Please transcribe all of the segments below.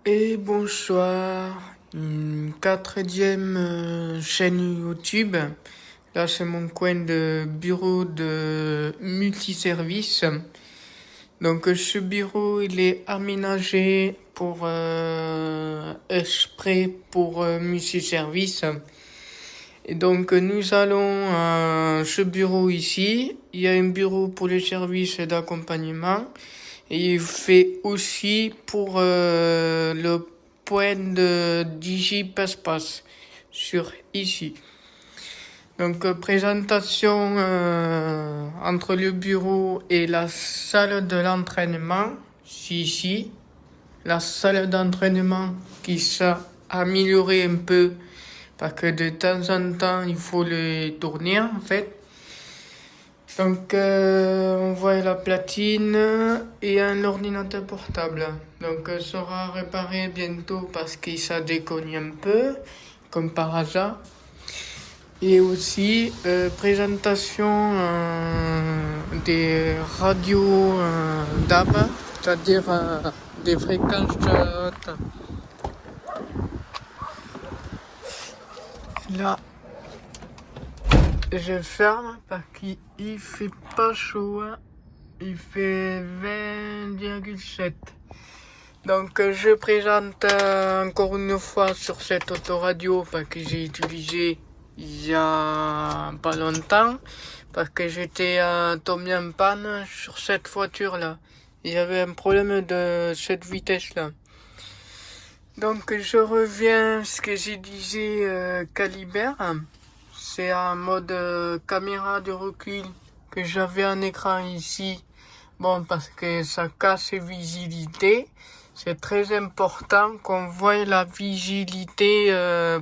Et bonsoir, une quatrième chaîne YouTube. Là, c'est mon coin de bureau de multiservice. Donc, ce bureau, il est aménagé pour exprès pour multiservice. Et donc, nous allons à ce bureau ici. Il y a un bureau pour les services d'accompagnement. Et il fait aussi pour le point de DigiPassPass sur ici. Donc, présentation entre le bureau et la salle de l'entraînement. C'est ici. La salle d'entraînement qui s'est améliorée un peu parce que de temps en temps, il faut le tourner en fait. Donc, on voit la platine et un ordinateur portable. Donc, sera réparé bientôt parce que ça déconne un peu, comme par hasard. Et aussi, présentation des radios DAB, c'est-à-dire des fréquences hautes. Là, je ferme parce qu'il fait pas chaud. Il fait 20,7. Donc je présente encore une fois sur cette autoradio parce que j'ai utilisé il y a pas longtemps parce que j'étais tombé en panne sur cette voiture là. Il y avait un problème de cette vitesse là. Donc je reviens à ce que j'ai disais Caliber. C'est un mode caméra de recul que j'avais un écran ici. Bon, parce que ça casse la visibilité. C'est très important qu'on voit la visibilité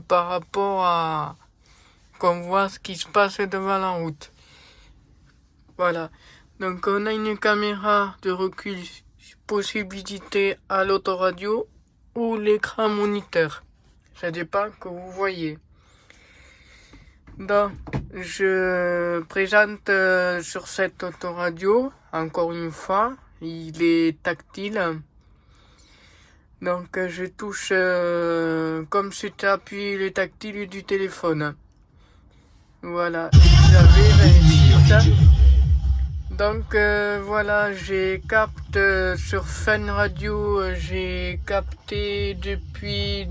par rapport à qu'on voit ce qui se passe devant la route. Voilà. Donc on a une caméra de recul, possibilité à l'autoradio ou l'écran moniteur. Ça dépend que vous voyez. Donc, je présente sur cette autoradio, encore une fois, il est tactile. Donc, je touche comme si tu appuies le tactile du téléphone. Voilà, j'avais réussi. Donc, voilà, j'ai capté sur Fun Radio, j'ai capté depuis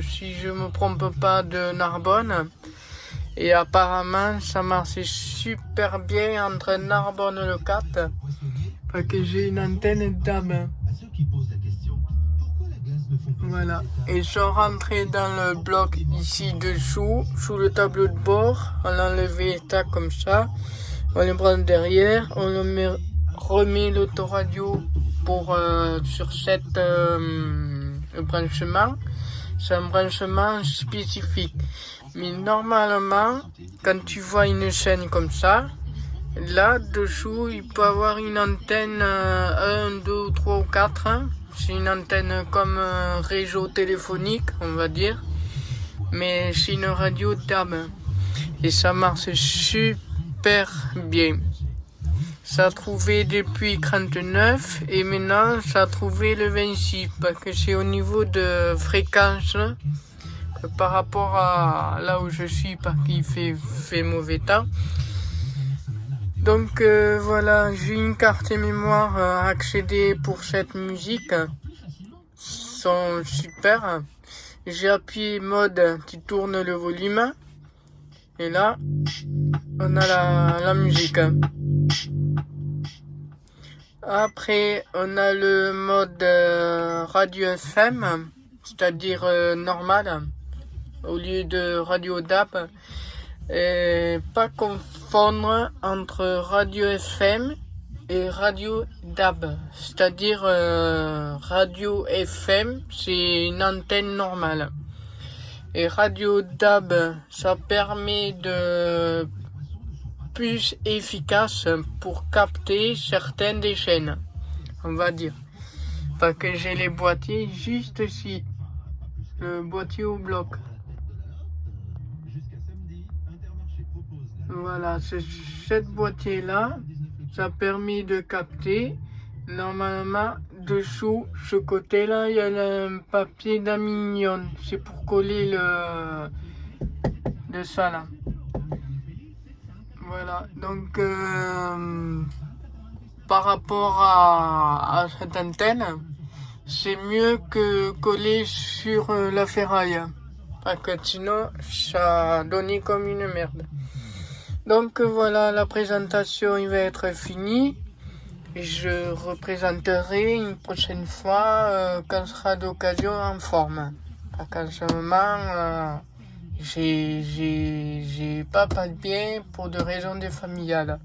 si je me trompe pas, de Narbonne. Et apparemment, ça marchait super bien entre Narbonne et le Cap. Parce que j'ai une antenne DAB. Voilà. Et je suis rentré dans le bloc ici dessous, sous le tableau de bord. On l'enlevait tac comme ça. On le prend derrière. On le remet l'autoradio pour sur cette branchement. C'est un branchement spécifique. Mais normalement, quand tu vois une chaîne comme ça, là dessous, il peut avoir une antenne 1, 2, 3 ou 4. C'est une antenne comme un réseau téléphonique, on va dire. Mais c'est une radio DAB. Et ça marche super bien. Ça a trouvé depuis 39 et maintenant ça a trouvé le 26 parce que c'est au niveau de fréquence. Par rapport à là où je suis parce qu'il fait mauvais temps. Donc voilà, j'ai une carte mémoire à accéder pour cette musique. Sont super. J'ai appuyé mode qui tourne le volume. Et là, on a la musique. Après, on a le mode radio FM, c'est-à-dire normal. Au lieu de radio DAB, et pas confondre entre radio FM et radio DAB, c'est-à-dire radio FM c'est une antenne normale et radio DAB ça permet de plus efficace pour capter certaines des chaînes, on va dire, parce que j'ai les boîtiers juste ici, le boîtier au bloc. Voilà, c'est cette boîtier là, ça a permis de capter normalement dessous, ce côté-là, il y a un papier d'aluminium. C'est pour coller le ça là. Voilà, donc par rapport à cette antenne, c'est mieux que coller sur la ferraille. Parce que sinon, ça donnait comme une merde. Donc voilà, la présentation il va être finie. Je représenterai une prochaine fois quand sera d'occasion en forme. Parce qu'en ce moment, j'ai pas de bien pour des raisons de familiales.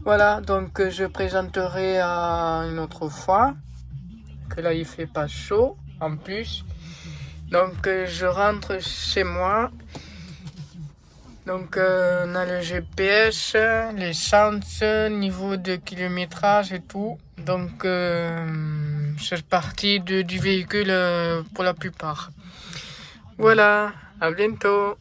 Voilà, donc je présenterai une autre fois. Que là il fait pas chaud en plus. Donc je rentre chez moi. Donc on a le GPS, l'essence, niveau de kilométrage et tout. Donc c'est parti du véhicule pour la plupart. Voilà, à bientôt.